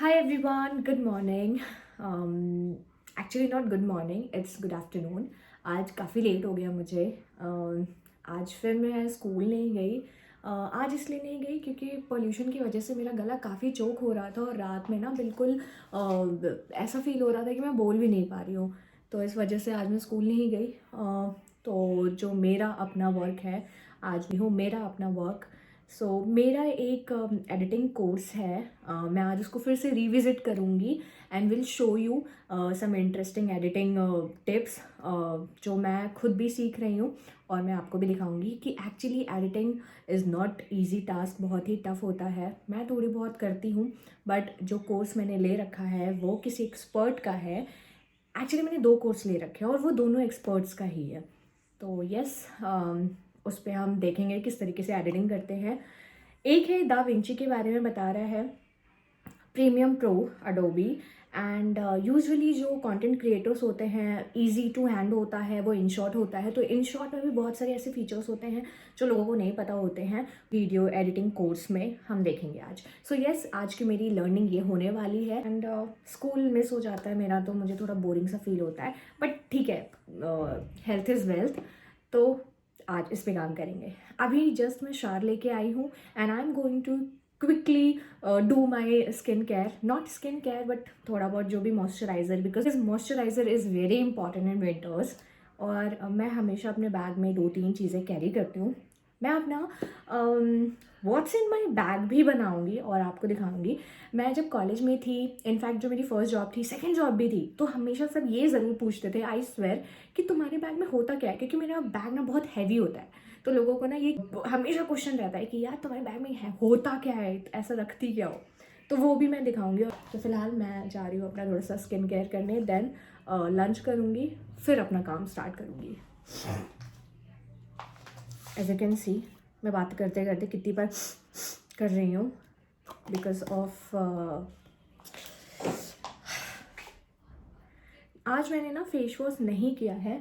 Hi everyone, good morning. Actually not good morning, it's good afternoon. आज काफ़ी late हो गया मुझे. आज फिर मैं स्कूल नहीं गई. आज इसलिए नहीं गई क्योंकि पोल्यूशन की वजह से मेरा गला काफ़ी चोक हो रहा था और रात में ना बिल्कुल ऐसा फील हो रहा था कि मैं बोल भी नहीं पा रही हूँ. तो इस वजह से आज मैं स्कूल नहीं गई. तो जो मेरा अपना वर्क है, आज भी हूँ मेरा अपना वर्क. मेरा एक एडिटिंग कोर्स है. मैं आज उसको फिर से रिविज़िट करूँगी and will show you some interesting editing tips जो मैं खुद भी सीख रही हूँ और मैं आपको भी दिखाऊंगी कि actually editing is not easy task. बहुत ही टफ़ होता है. मैं थोड़ी बहुत करती हूँ बट जो कोर्स मैंने ले रखा है वो किसी एक्सपर्ट का है. एक्चुअली मैंने 2 कोर्स ले रखे हैं और वो दोनों एक्सपर्ट्स का ही है. तो यस, उस पे हम देखेंगे किस तरीके से एडिटिंग करते हैं. एक है दा विंची के बारे में बता रहा है, premium pro Adobe. And usually जो कंटेंट क्रिएटर्स होते हैं, इजी टू हैंड होता है, वो इनशॉट होता है. तो इनशॉट में भी बहुत सारे ऐसे फीचर्स होते हैं जो लोगों को नहीं पता होते हैं. वीडियो एडिटिंग कोर्स में हम देखेंगे आज. यस, आज की मेरी लर्निंग ये होने वाली है. एंड स्कूल मिस हो जाता है मेरा तो मुझे थोड़ा बोरिंग सा फील होता है बट ठीक है, हेल्थ इज़ वेल्थ. तो आज इस पे काम करेंगे. अभी जस्ट मैं शार लेके आई हूँ and I am going to quickly do my skin care. Not skin care but थोड़ा बहुत जो भी moisturiser, because moisturiser is very important in winters. और मैं हमेशा अपने बैग में 2-3 चीज़ें कैरी करती हूँ. मैं अपना व्हाट्स इन माई बैग भी बनाऊँगी और आपको दिखाऊँगी. मैं जब कॉलेज में थी, इनफैक्ट जो मेरी फर्स्ट जॉब थी, सेकंड जॉब भी थी, तो हमेशा सब ये ज़रूर पूछते थे, आई स्वेयर, कि तुम्हारे बैग में होता क्या है. क्योंकि मेरा बैग ना बहुत हैवी होता है. तो लोगों को ना ये हमेशा क्वेश्चन रहता है कि यार तुम्हारे बैग में है होता क्या है, ऐसा रखती क्या हो. तो वो भी मैं दिखाऊंगी. तो फिलहाल मैं जा रही हूँ अपना थोड़ा सा स्किन केयर करने, देन लंच करूँगी, फिर अपना काम स्टार्ट करूँगी. एज यू कैन सी, मैं बात करते करते कितनी बार कर रही हूँ बिकॉज ऑफ आज मैंने ना फेस वॉश नहीं किया है.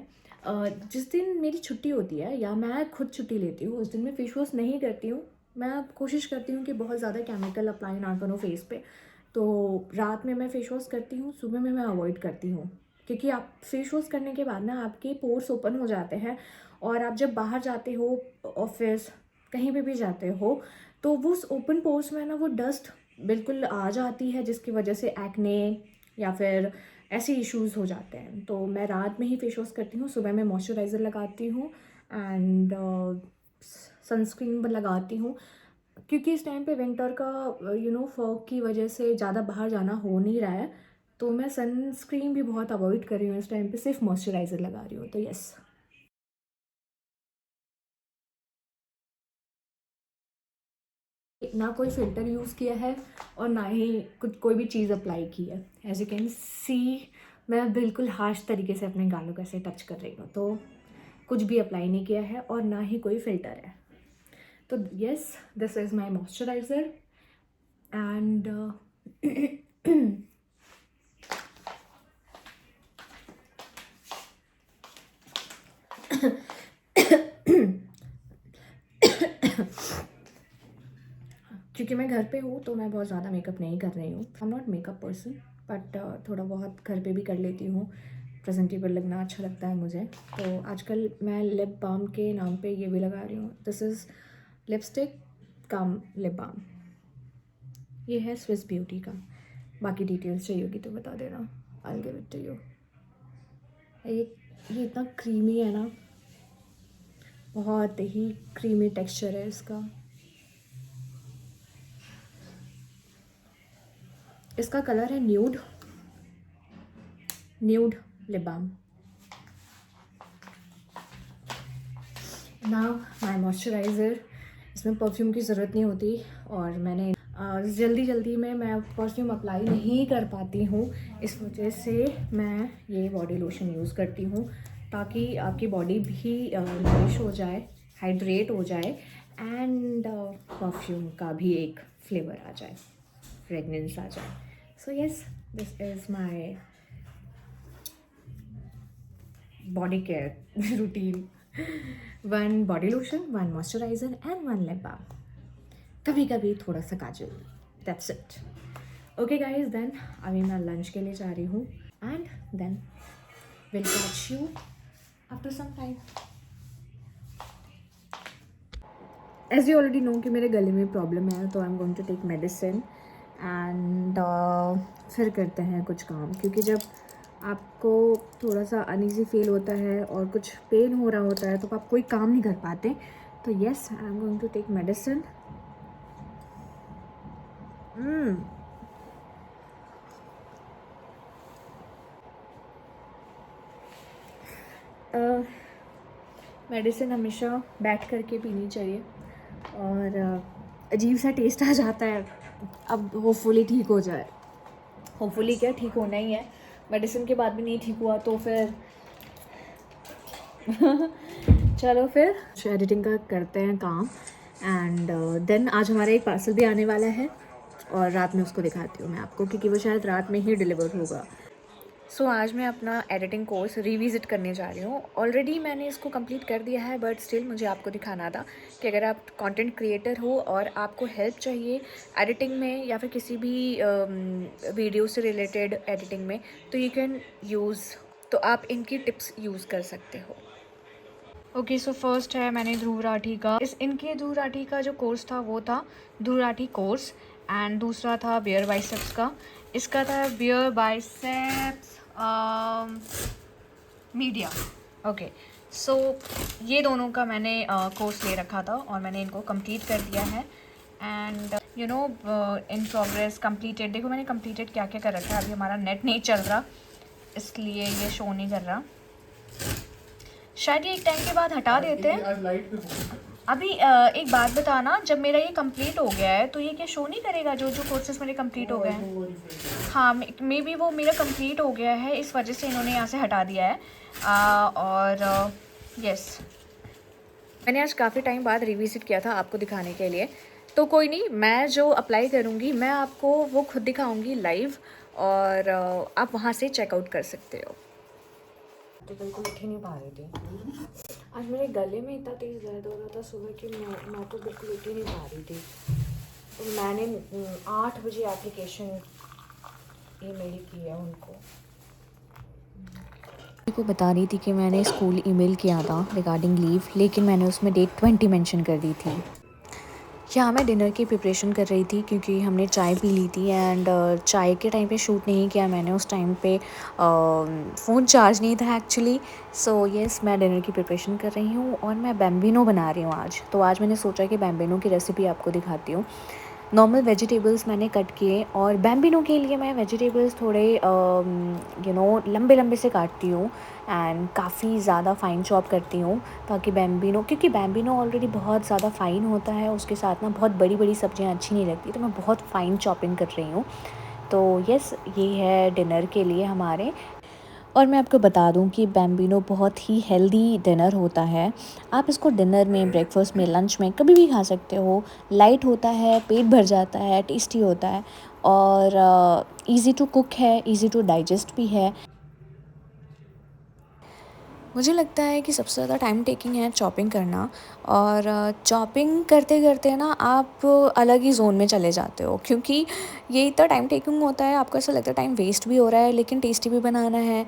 जिस दिन मेरी छुट्टी होती है या मैं खुद छुट्टी लेती हूँ उस दिन मैं फेस वॉश नहीं करती हूँ. मैं कोशिश करती हूँ कि बहुत ज़्यादा केमिकल अप्लाई ना करूँ फेस पे. तो रात में मैं फेस वॉश करती हूँ, सुबह में मैं अवॉइड करती हूँ. क्योंकि आप फेस वॉश करने के बाद ना आपके पोर्स ओपन हो जाते हैं और आप जब बाहर जाते हो, ऑफिस कहीं पे भी जाते हो, तो वो उस ओपन पोर्स में ना वो डस्ट बिल्कुल आ जाती है जिसकी वजह से एक्ने या फिर ऐसे इश्यूज़ हो जाते हैं. तो मैं रात में ही फेस वॉश करती हूँ, सुबह में मॉइस्चराइज़र लगाती हूँ एंड सनस्क्रीन लगाती हूँ. क्योंकि इस टाइम पे विंटर का फॉग की वजह से ज़्यादा बाहर जाना हो नहीं रहा है. तो मैं सनस्क्रीन भी बहुत अवॉइड कर रही हूँ इस टाइम पे, सिर्फ मॉइस्चराइज़र लगा रही हूँ. तो यस, ना कोई फ़िल्टर यूज़ किया है और ना ही कुछ कोई भी चीज़ अप्लाई की है. एज यू कैन सी, मैं बिल्कुल हार्श तरीके से अपने गालों को ऐसे टच कर रही हूँ. तो कुछ भी अप्लाई नहीं किया है और ना ही कोई फ़िल्टर है. तो yes, this is my moisturiser and क्योंकि मैं घर पे हूँ तो मैं बहुत ज़्यादा मेकअप नहीं कर रही हूँ. I am not makeup person but थोड़ा बहुत घर पे भी कर लेती हूँ. प्रेजेंटेबल लगना अच्छा लगता है मुझे. तो आजकल मैं लिप बाम के नाम पे ये भी लगा रही हूँ. This is lipstick cum lip balm. ये है स्विस ब्यूटी का. बाकी डिटेल्स चाहिए होगी तो बता देना, I give it to you. ये इतना क्रीमी है ना, बहुत ही क्रीमी टेक्सचर है इसका. इसका कलर है nude lip balm. Now my moisturiser. इसमें परफ्यूम की ज़रूरत नहीं होती और मैंने जल्दी जल्दी में मैं परफ्यूम अप्लाई नहीं कर पाती हूँ. इस वजह से मैं ये बॉडी लोशन यूज़ करती हूँ ताकि आपकी बॉडी भी नरिश हो जाए, हाइड्रेट हो जाए एंड परफ्यूम का भी एक फ्लेवर आ जाए, फ्रेगनेंस आ जाए. So yes, this is my body care routine. 1 body lotion, 1 moisturizer and 1 lip balm. कभी कभी थोड़ा सा काजल. That's it. Okay guys, then अभी मैं लंच के लिए जा रही हूँ and then will catch you after some time. As you already know कि मेरे गले में प्रॉब्लम है, तो I am going to take medicine and फिर करते हैं कुछ काम, क्योंकि जब आपको थोड़ा सा अनईजी फील होता है और कुछ पेन हो रहा होता है तो आप कोई काम नहीं कर पाते। तो yes, I am going to take medicine. Medicine हमेशा बैठ करके पीनी चाहिए और अजीब सा टेस्ट आ जाता है। अब होपफुली ठीक हो जाए, होपफुली क्या, ठीक होना ही है। मेडिसिन के बाद भी नहीं ठीक हुआ तो फिर चलो फिर एडिटिंग का करते हैं काम एंड देन आज हमारा एक पार्सल भी आने वाला है और रात में उसको दिखाती हूँ मैं आपको, क्योंकि वो शायद रात में ही डिलीवर होगा। सो आज मैं अपना एडिटिंग कोर्स रिविज़िट करने जा रही हूँ। ऑलरेडी मैंने इसको कंप्लीट कर दिया है, बट स्टिल मुझे आपको दिखाना था कि अगर आप कंटेंट क्रिएटर हो और आपको हेल्प चाहिए एडिटिंग में या फिर किसी भी वीडियो से रिलेटेड एडिटिंग में, तो यू कैन यूज़, तो आप इनकी टिप्स यूज़ कर सकते हो। ओके, सो फर्स्ट है मैंने ध्रुव राठी का, इनके ध्रुव राठी का जो कोर्स था वो था ध्रुव राठी कोर्स, एंड दूसरा था बियर बाइसेप्स का। इसका था बियर बाइसेप्स मीडिया। ओके, सो ये दोनों का मैंने कोर्स ले रखा था और मैंने इनको कंप्लीट कर दिया है and you know in progress completed. देखो मैंने कंप्लीटेड क्या क्या कर रखा है। अभी हमारा नेट नहीं चल रहा इसलिए ये शो नहीं कर रहा, शायद ये एक टाइम के बाद हटा देते हैं। अभी एक बात बताना, जब मेरा ये कंप्लीट हो गया है तो ये क्या शो नहीं करेगा जो जो कोर्सेज मेरे कंप्लीट हो गए हैं? हाँ, मे बी वो मेरा कंप्लीट हो गया है, इस वजह से इन्होंने यहाँ से हटा दिया है। और यस, मैंने आज काफ़ी टाइम बाद रिविजिट किया था आपको दिखाने के लिए। तो कोई नहीं, मैं जो अप्लाई करूँगी मैं आपको वो खुद दिखाऊँगी लाइव और आप वहाँ से चेकआउट कर सकते हो। तो बिल्कुल उठ ही नहीं पा रही थी। आज मेरे गले में इतना तेज़ दर्द हो रहा था सुबह कि मैं तो बिल्कुल उठ ही नहीं पा रही थी। तो मैंने 8 बजे एप्लीकेशन ईमेल की है उनको। को बता रही थी कि मैंने स्कूल ईमेल किया था रिगार्डिंग लीव, लेकिन मैंने उसमें डेट 20 मेंशन कर दी थी। यहाँ मैं डिनर की प्रिपरेशन कर रही थी क्योंकि हमने चाय पी ली थी एंड चाय के टाइम पे शूट नहीं किया मैंने। उस टाइम पे फ़ोन चार्ज नहीं था एक्चुअली। सो येस, मैं डिनर की प्रिपरेशन कर रही हूँ और मैं बैम्बिनो बना रही हूँ आज। तो आज मैंने सोचा कि बैम्बिनो की रेसिपी आपको दिखाती हूँ। नॉर्मल वेजिटेबल्स मैंने कट किए और बैम्बिनो के लिए मैं वेजिटेबल्स थोड़े यू नो लंबे लंबे से काटती हूँ एंड काफ़ी ज़्यादा फ़ाइन चॉप करती हूँ, ताकि बैम्बिनो, क्योंकि बैम्बिनो ऑलरेडी बहुत ज़्यादा फ़ाइन होता है, उसके साथ ना बहुत बड़ी बड़ी सब्जियाँ अच्छी नहीं लगती, तो मैं बहुत फ़ाइन चॉपिंग कर रही हूँ। तो यस, ये है डिनर के लिए हमारे। और मैं आपको बता दूं कि बैम्बिनो बहुत ही हेल्दी डिनर होता है। आप इसको डिनर में, ब्रेकफास्ट में, लंच में कभी भी खा सकते हो। लाइट होता है, पेट भर जाता है, टेस्टी होता है और इजी टू कुक है, इजी टू डाइजेस्ट भी है। मुझे लगता है कि सबसे ज़्यादा टाइम टेकिंग है चॉपिंग करना, और चॉपिंग करते करते ना आप अलग ही ज़ोन में चले जाते हो, क्योंकि ये इतना टाइम टेकिंग होता है, आपको ऐसा लगता है टाइम वेस्ट भी हो रहा है लेकिन टेस्टी भी बनाना है।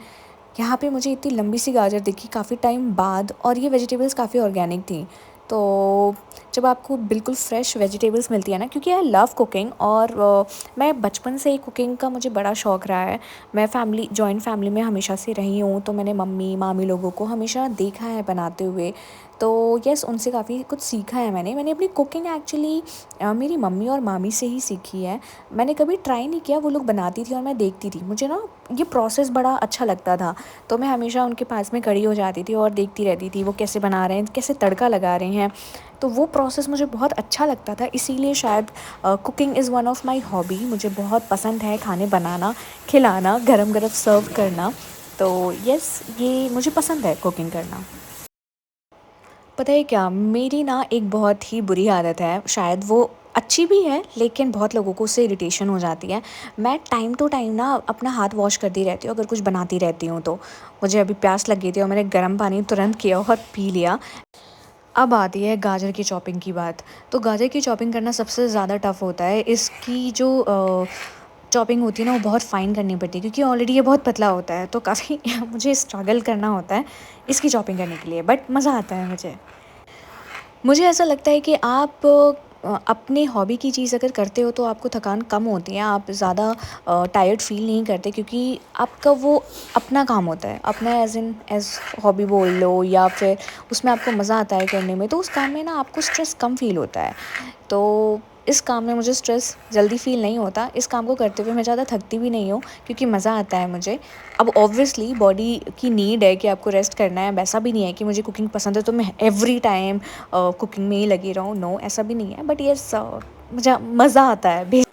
यहाँ पे मुझे इतनी लंबी सी गाजर दिखी काफ़ी टाइम बाद, और ये वेजिटेबल्स काफ़ी ऑर्गेनिक थी। तो जब आपको बिल्कुल फ्रेश वेजिटेबल्स मिलती है ना, क्योंकि आई लव कुकिंग और मैं बचपन से ही कुकिंग का मुझे बड़ा शौक़ रहा है। मैं जॉइंट फैमिली में हमेशा से रही हूँ, तो मैंने मम्मी मामी लोगों को हमेशा देखा है बनाते हुए। तो यस, उनसे काफ़ी कुछ सीखा है मैंने अपनी कुकिंग एक्चुअली मेरी मम्मी और मामी से ही सीखी है। मैंने कभी ट्राई नहीं किया, वो लोग बनाती थी और मैं देखती थी, मुझे ना ये प्रोसेस बड़ा अच्छा लगता था, तो मैं हमेशा उनके पास में खड़ी हो जाती थी और देखती रहती थी वो कैसे बना रहे हैं, कैसे तड़का लगा रहे हैं। तो वो प्रोसेस मुझे बहुत अच्छा लगता था, इसीलिए शायद cooking is one of my hobby. मुझे बहुत पसंद है खाने बनाना, खिलाना, गरम गरम सर्व करना। तो यस, ये मुझे पसंद है कुकिंग करना। पता है क्या, मेरी ना एक बहुत ही बुरी आदत है, शायद वो अच्छी भी है लेकिन बहुत लोगों को उससे इरिटेशन हो जाती है। मैं टाइम टू टाइम ना अपना हाथ वॉश करती रहती हूँ अगर कुछ बनाती रहती हूँ तो। मुझे अभी प्यास लगी थी और मैंने गर्म पानी तुरंत किया और पी लिया। अब आती है गाजर की चॉपिंग की बात। तो गाजर की चॉपिंग करना सबसे ज़्यादा टफ़ होता है। इसकी जो चॉपिंग होती है ना वो बहुत फ़ाइन करनी पड़ती है क्योंकि ऑलरेडी ये बहुत पतला होता है, तो काफ़ी मुझे स्ट्रगल करना होता है इसकी चॉपिंग करने के लिए, बट मज़ा आता है मुझे। मुझे ऐसा लगता है कि आप अपने हॉबी की चीज़ अगर करते हो तो आपको थकान कम होती है, आप ज़्यादा टायर्ड फ़ील नहीं करते क्योंकि आपका वो अपना काम होता है, अपना एज़ हॉबी बोल लो या फिर उसमें आपको मज़ा आता है करने में, तो उस काम में ना आपको स्ट्रेस कम फ़ील होता है। तो इस काम में मुझे स्ट्रेस जल्दी फ़ील नहीं होता, इस काम को करते हुए मैं ज़्यादा थकती भी नहीं हूँ क्योंकि मज़ा आता है मुझे। अब ऑब्वियसली बॉडी की नीड है कि आपको रेस्ट करना है, वैसा भी नहीं है कि मुझे कुकिंग पसंद है तो मैं एवरी टाइम कुकिंग में ही लगी रहूँ, नो ऐसा भी नहीं है, बट येस मुझे मज़ा आता है।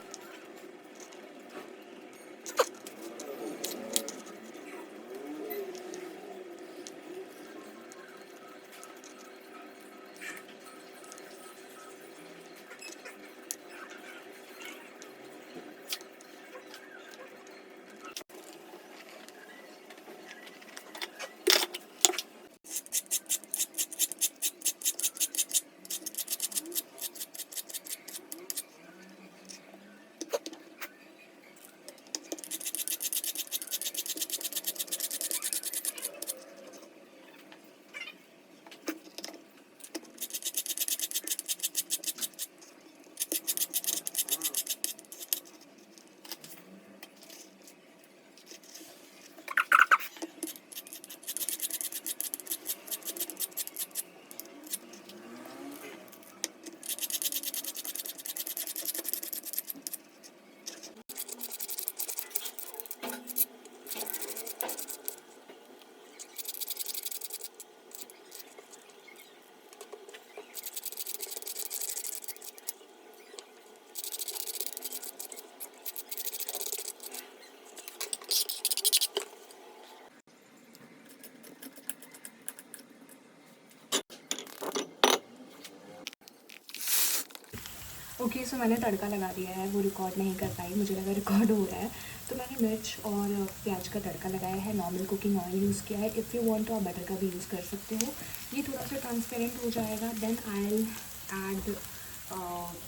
ओके सो मैंने तड़का लगा दिया है, वो रिकॉर्ड नहीं कर पाई, मुझे लगा रिकॉर्ड हो रहा है। तो मैंने मिर्च और प्याज का तड़का लगाया है, नॉर्मल कुकिंग ऑयल यूज़ किया है। इफ़ यू वांट तो आप बटर का भी यूज़ कर सकते हो। ये थोड़ा सा ट्रांसपेरेंट हो जाएगा, then I will add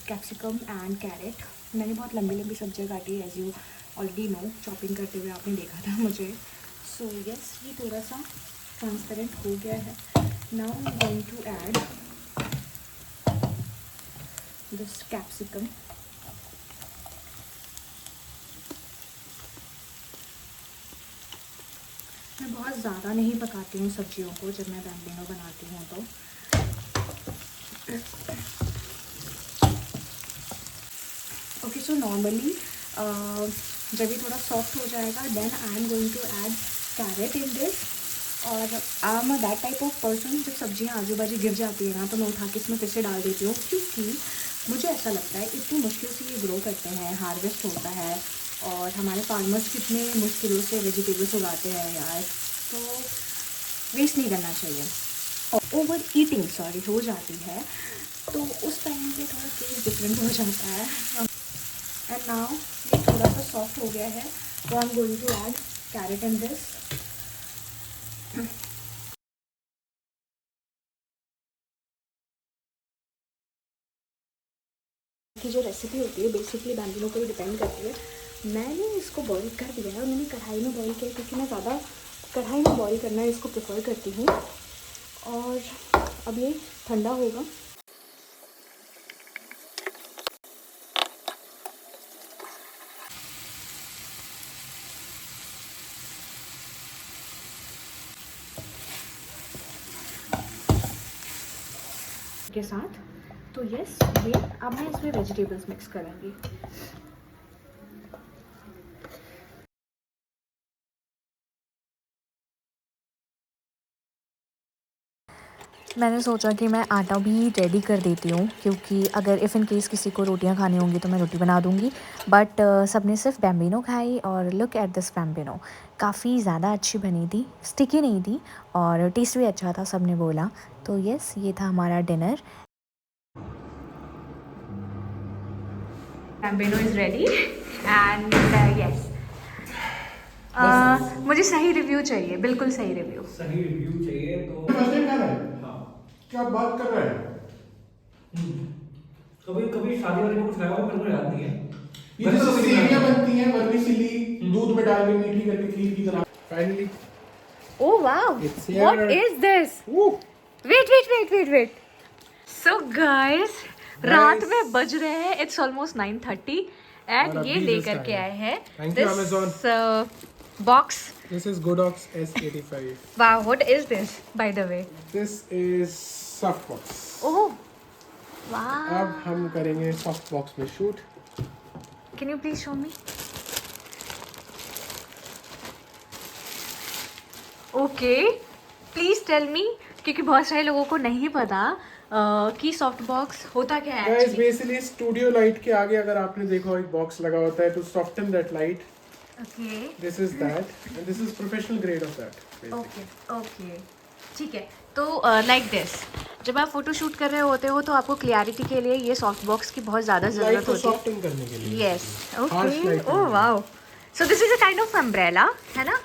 capsicum and carrot. मैंने बहुत लंबी लंबी सब्जियाँ काटी है, as you already know, chopping करते हुए आपने देखा था मुझे। सो यस, ये थोड़ा सा ट्रांसपेरेंट हो गया है। Now I am going to add this capsicum. मैं बहुत ज़्यादा नहीं पकाती हूँ सब्जियों को जब मैं बैंगनो बनाती हूँ तो। ओके सो नॉर्मली जब ये थोड़ा सॉफ्ट हो जाएगा, then I am going to add carrot in this. और I am that type of person, जब सब्जियाँ आजू बाजू गिर जाती है ना तो मैं उठा के इसमें फिर से डाल देती हूँ, क्योंकि मुझे ऐसा लगता है इतनी मुश्किल से ये ग्रो करते हैं, हार्वेस्ट होता है, और हमारे फार्मर्स कितने मुश्किलों से वेजिटेबल्स उगाते हैं यार, तो वेस्ट नहीं करना चाहिए। और ओवर ईटिंग सॉरी हो जाती है, तो उस टाइम पे थोड़ा टेस्ट डिफरेंट हो जाता है। एंड नाउ ये थोड़ा सा सॉफ्ट हो गया है, तो I am going to add carrot in this. की जो रेसिपी होती है बेसिकली बैंगनों पर डिपेंड करती है। मैंने इसको बॉईल कर दिया है और मैंने कढ़ाई में बॉईल किया क्योंकि मैं ज़्यादा कढ़ाई में बॉईल करना इसको प्रेफर करती हूँ। और अब ये ठंडा होगा। के साथ तो यस, ये अब मैं इसमें वेजिटेबल्स मिक्स करूँगी। मैंने सोचा कि मैं आटा भी रेडी कर देती हूँ क्योंकि अगर इफ़ इन केस किसी को रोटियां खानी होंगी तो मैं रोटी बना दूँगी, बट सबने सिर्फ बैम्बिनो खाई और लुक एट दिस बैम्बिनो, काफ़ी ज़्यादा अच्छी बनी थी, स्टिकी नहीं थी और टेस्ट भी अच्छा था, सबने बोला। तो यस, ये था हमारा dinner. Bambino is ready and yes, मुझे सही रिव्यू चाहिए, बिल्कुल सही रिव्यू। सही रिव्यू चाहिए तो फर्स्ट टाइम खाना है? हाँ। क्या बात कर रहा है? कभी कभी शादी वादी में कुछ खाया होगा, मेरे को याद नहीं है। ये जो सेवियां बनती हैं वर्मिसेली दूध में डाल के मीठी करके खीर की तरह finally Oh wow! It's What here. is this? Wait. So guys, रात में बज रहे हैं. It's almost 9:30 और and अभी ये just लेकर के आए. आए हैं. Thank you, Amazon. Box. This is Godox S85. Wow, what is this, by the way? This is softbox. Oh, wow. अब हम करेंगे softbox में shoot. Can you please show me? Okay, please tell me, क्योंकि बहुत सारे लोगों को नहीं पता कि सॉफ्ट बॉक्स होता क्या है. Guys, basically स्टूडियो लाइट के आगे अगर आपने देखा एक बॉक्स लगा होता है to soften that light. Okay. This is that and this is professional grade of that. Basically. Okay ठीक है. तो लाइक दिस, जब आप फोटो शूट कर रहे होते हो तो आपको क्लियरिटी के लिए ये सॉफ्ट बॉक्स की बहुत ज़्यादा Light ज़रूरत को होती है. soften करने के लिए. यस. Harsh okay. light ओह नहीं. Wow. So this is a kind of umbrella, है ना?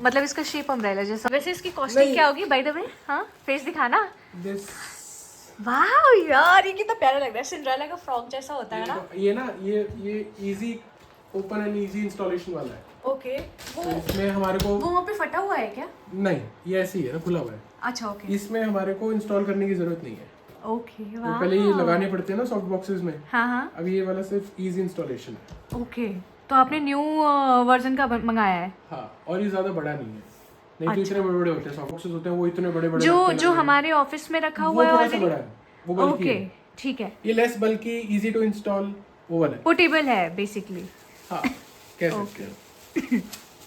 मतलब इसका शेप अम्ब्रेला जैसा. वैसे इसकी कॉस्टिंग नहीं. क्या होगी बाय द वे? हाँ, फेस दिखाना. This वाओ यार, ये कितना प्यारा लग रहा है. सिंड्रेला का फ्रॉक जैसा होता है ना. ये easy open and easy installation वाला है. ओके. तो इसमें हमारे को वो वहाँ पे फटा हुआ है क्या? नहीं, ये ऐसे ही है ना, खुला हुआ है. अच्छा ओके. इसमें हमारे को इंस्टॉल करने की जरूरत नहीं है. ओके. तो वाह. पहले ये लगाने पड़ते हैं ना सॉफ्ट बॉक्सेस में. हाँ हाँ. अब ये वाला सिर्फ इजी इंस्टॉलेशन है. ओके. तो आपने न्यू वर्जन का मंगाया है? हाँ, और ये ज्यादा बड़ा नहीं है. नहीं तो इतने बड़े बड़े होते हैं सॉफ्ट बॉक्सेस होते हैं, वो इतने बड़े बड़े जो हमारे ऑफिस में रखा हुआ है वो थोड़ा सा ऑलरेडी. बड़ा है, वो बल्कि ओके है. ठीक है. ये लेस बल्कि इजी टू इंस्टॉल वो वाला है. पोर्टेबल है बेसिकली. हाँ, कह सकते हैं.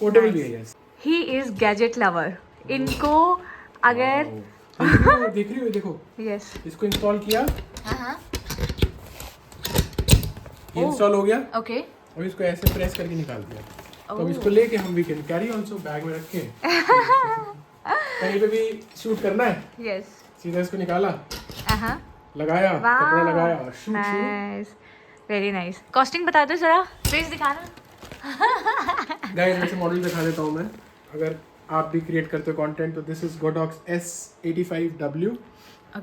पोर्टेबल भी है. Yes. He is gadget lover. इनको अगर देख रही हो, देखो यस. इसको इंस्टॉल किया, हाँ ये इंस्टॉल हो गया ओके. और इसको ऐसे प्रेस करके निकाल दिया. तो अब इसको लेके हम we can carry also, bag में रख के कहीं पे भी शूट करना है, यस. सीधा इसको निकाला, हाँ. लगाया, कपड़ा लगाया, shoot. Nice. Very nice. Costing बता दो जरा. फेस दिखाना. गाइस वैसे मॉडल दिखा देता हूँ मैं, अगर आप भी क्रिएट करते हो कंटेंट तो दिस इज गोडॉक्स S85W.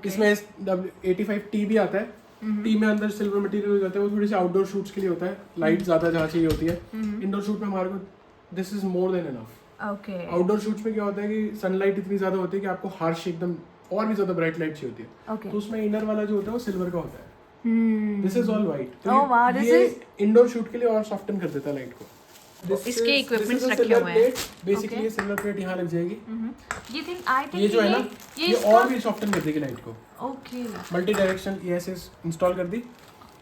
इसमें S85T भी आता है. टी में अंदर सिल्वर मटेरियल हो जाता है, वो थोड़ी सी आउटडोर शूट्स के लिए होता है. लाइट ज्यादा जहाँ चाहिए होती है. इंडोर शूट में हमारे को this is more than enough. Okay. Outdoor shoots में क्या होता है कि सनलाइट इतनी ज्यादा होती है कि आपको हार्श एकदम और भी ज्यादा ब्राइट लाइट चाहिए होती है. ओके. तो उसमें इनर वाला जो होता है वो सिल्वर का होता है. This is all white. Oh, wow, this ये is- इंडोर शूट के लिए और सॉफ्टन कर देता है लाइट को. इसके equipments रखे हुए हैं. Basically Okay. ये सिल्वर प्लेट यहाँ लग जाएगी. ये थिंक आई थिंक ये जो है ना, ये इसका और भी सॉफ्टन कर देगी लाइट को. ओके. मल्टी डायरेक्शन ये ऐसे इंस्टॉल कर दी.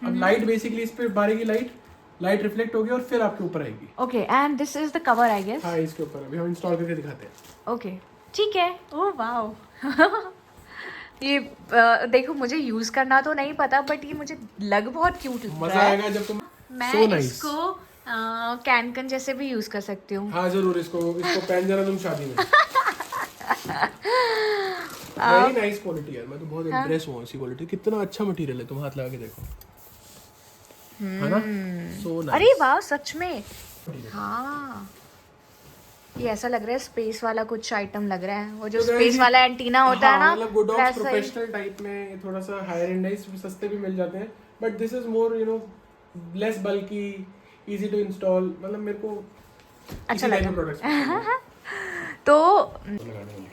अब लाइट बेसिकली इस पे मारेगी, लाइट रिफ्लेक्ट होगी और फिर आपके ऊपर आएगी. Okay. And this is the cover I guess. हाँ, इसके ऊपर अभी हम इंस्टॉल करके दिखाते हैं. ओके ठीक है. Oh wow. ये देखो, मुझे यूज करना तो नहीं पता बट ये मुझे लग बहुत क्यूट लग मजा रहा है. आएगा जब तुम. मैं So nice. इसको कैन जैसे भी यूज कर सकती हूँ. हाँ जरूर, इसको पहन जाना तुम शादी में. वेरी नाइस क्वालिटी यार, मैं तो बहुत इम्प्रेस हुआ इसी क्वालिटी. कितना अच्छा मटेरियल है, तुम हाथ लगा के देखो, है ना. So nice. अरे वाह, सच में. हाँ, ये ऐसा लग रहा है स्पेस वाला कुछ आइटम लग रहा है. वो जो तो guys, स्पेस वाला एंटीना होता है ना, मतलब गोडॉक्स वैसा ही. प्रोफेशनल टाइप में थोड़ा सा हायर एंड है, इसमें सस्ते भी मिल जाते हैं. But this is more less बल्कि, इजी टू इंस्टॉल. मतलब मेरे को अच्छा लगा. प्रोडक्ट्स तो लगाने वाले.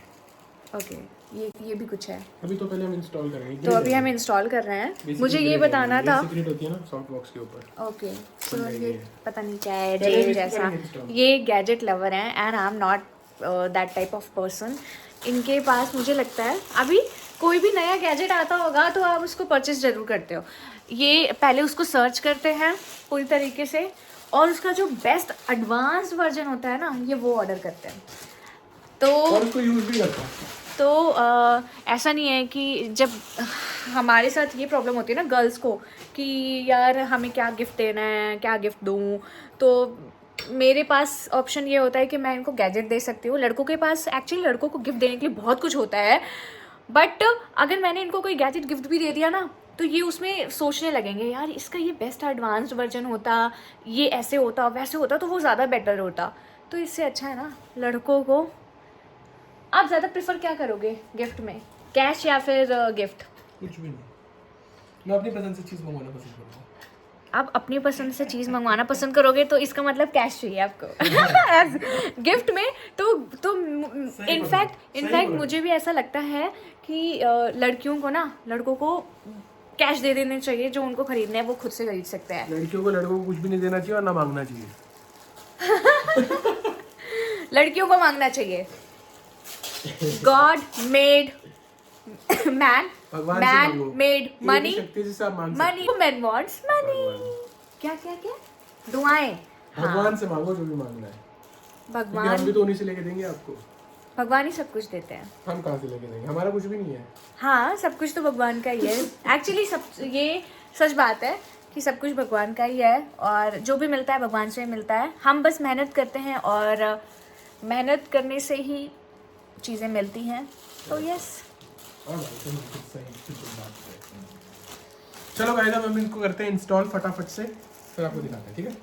ओके, ये भी कुछ है. अभी तो पहले हम इंस्टॉल करेंगे. तो अभी हम इंस्टॉल कर रहे हैं. Basically मुझे ये grade बताना है, था. ये secret होती है ना सॉफ्ट बॉक्स के ऊपर. ओके. सो ये पता नहीं क्या है, पहले जेल भी जैसा. करेंगे install. ये गैजेट लवर हैं and I am not that type of person. इनके पास मुझे लगता है अभी कोई भी नया गैजेट आता होगा तो आप उसको परचेस जरूर करते हो. ये पहले उसको सर्च करते हैं पूरी तरीके से और उसका जो बेस्ट एडवांस वर्जन होता है ना, ये वो ऑर्डर करते हैं. तो और उसको यूज भी करता है. तो ऐसा नहीं है कि जब हमारे साथ ये प्रॉब्लम होती है ना गर्ल्स को कि यार हमें क्या गिफ्ट देना है, क्या गिफ्ट दूँ, तो मेरे पास ऑप्शन ये होता है कि मैं इनको गैजेट दे सकती हूँ. लड़कों के पास एक्चुअली लड़कों को गिफ्ट देने के लिए बहुत कुछ होता है, बट अगर मैंने इनको कोई गैजेट गिफ्ट भी दे दिया ना तो ये उसमें सोचने लगेंगे यार इसका ये बेस्ट एडवांस्ड वर्जन होता, ये ऐसे होता वैसे होता तो वो ज़्यादा बेटर होता. तो इससे अच्छा है ना लड़कों को. आप ज़्यादा प्रेफर क्या करोगे गिफ्ट में, कैश या फिर गिफ्ट? कुछ भी नहीं, मैं अपनी पसंद से चीज़ मंगवाना पसंद करूँगा. आप अपनी पसंद से चीज़ मंगवाना पसंद करोगे तो इसका मतलब कैश चाहिए आपको गिफ्ट में। तो इनफैक्ट मुझे भी ऐसा लगता है कि लड़कियों को ना, लड़कों को कैश दे देने चाहिए, जो उनको खरीदना है वो खुद से खरीद सकते हैं। लड़कियों को लड़कों को कुछ भी नहीं देना चाहिए और ना मांगना चाहिए। लड़कियों को मांगना चाहिए। God made man, man made money, money man wants money. क्या क्या क्या दुआएं, भगवान से मांगो जो भी मांगना है, क्योंकि हम भी तो उन्हीं से लेके देंगे आपको। भगवान ही सब कुछ देते हैं, हम कहाँ से लेके देंगे, हमारा कुछ भी नहीं है। हाँ, सब कुछ तो भगवान का ही है। एक्चुअली सब ये सच बात है कि सब कुछ भगवान का ही है, और जो भी मिलता है भगवान से ही मिलता है। हम बस मेहनत करते हैं और मेहनत करने से ही चीज़ें मिलती हैं। तो यस, चलो गाइस, अब हम इनको करते हैं इंस्टॉल फटाफट से, फिर आपको दिखाते हैं, ठीक है?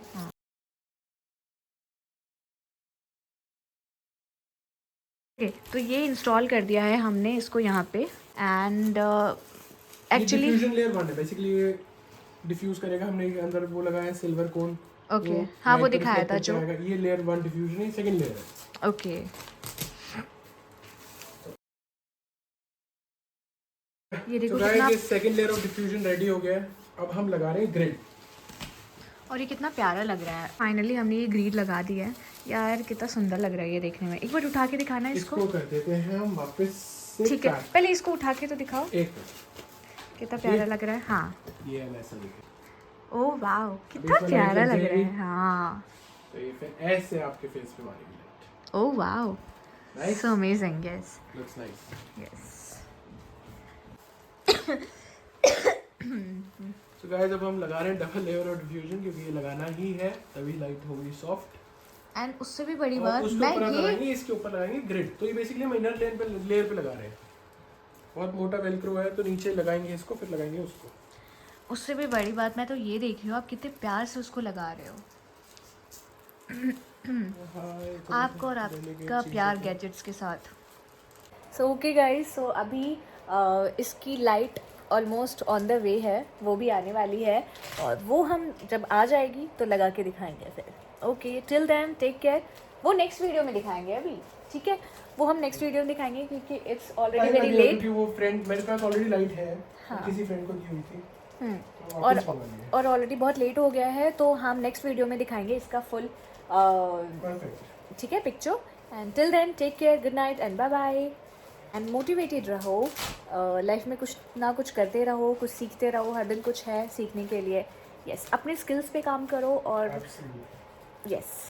तो ये इंस्टॉल कर दिया है हमने इसको यहाँ पे। एंड एक्चुअली डिफ्यूजन लेयर 1 है, बेसिकली ये डिफ्यूज करेगा। हमने अंदर वो लगाया है सिल्वर कोन। ओके, हाँ वो दिखाया था जो, ये लेयर 1 डिफ्यूजन है, सेकंड लेयर है। ओके। ये देखो कितना, ये second layer of diffusion ready हो गया है। अब हम लगा रहे हैं ग्रिड, और ये कितना प्यारा लग रहा है। फाइनली हमने ये ग्रिड लगा दिया है यार, कितना सुंदर लग रहा है ये देखने में। एक बार उठा के दिखाना है इसको कर देते हैं हम वापस से। ठीक है, पहले इसको उठा के तो दिखाओ, एक कितना प्यारा लग रहा है। हाँ, ये ऐसा दिखे, ओ वाह, कितना प्यारा लग रहा है। हाँ, तो ये फिर ऐसे आपके फेस पे मारेगी लाइट। ओ वाह, nice, so amazing, yes looks nice. Yes. तो गाइस, अब हम लगा रहे हैं डबल लेयर ऑफ डिफ्यूजन, क्योंकि ये लगाना ही है, तभी लाइट होगी सॉफ्ट। एंड उससे भी बड़ी और बात, उसके मैं ऊपर हम ये लगाएंगे, इसके ऊपर लगाएंगे ग्रिड। तो ये बेसिकली हम इनर लेयर पे लगा रहे हैं। बहुत मोटा वेलक्रो है, तो नीचे लगाएंगे इसको, फिर लगाएंगे उसको। उससे भी बड़ी बात मैं तो ये देख रही हूँ, आप कितने प्यार से उसको लगा रहे हो। आपको और आपका प्यार गैजेट्स के साथ। सो ओके गाइस, सो अभी इसकी light almost on the way है, वो भी आने वाली है, और वो हम जब आ जाएगी तो लगा के दिखाएंगे फिर। Okay, till then take care. वो नेक्स्ट वीडियो में दिखाएंगे अभी, ठीक है? वो हम नेक्स्ट वीडियो में दिखाएंगे, क्योंकि इट्स ऑलरेडी वेरी लेट। क्योंकि वो फ्रेंड मेरे पास ऑलरेडी लाइट है, हाँ। किसी फ्रेंड को दी हुई थी। और ऑलरेडी बहुत लेट हो गया है, तो हम नेक्स्ट वीडियो में दिखाएंगे इसका फुल, ठीक है, picture. And till then take care, good night and bye bye. And motivated रहो, लाइफ में कुछ ना कुछ करते रहो, कुछ सीखते रहो, हर दिन कुछ है सीखने के लिए। यस, अपने स्किल्स पे काम करो और यस।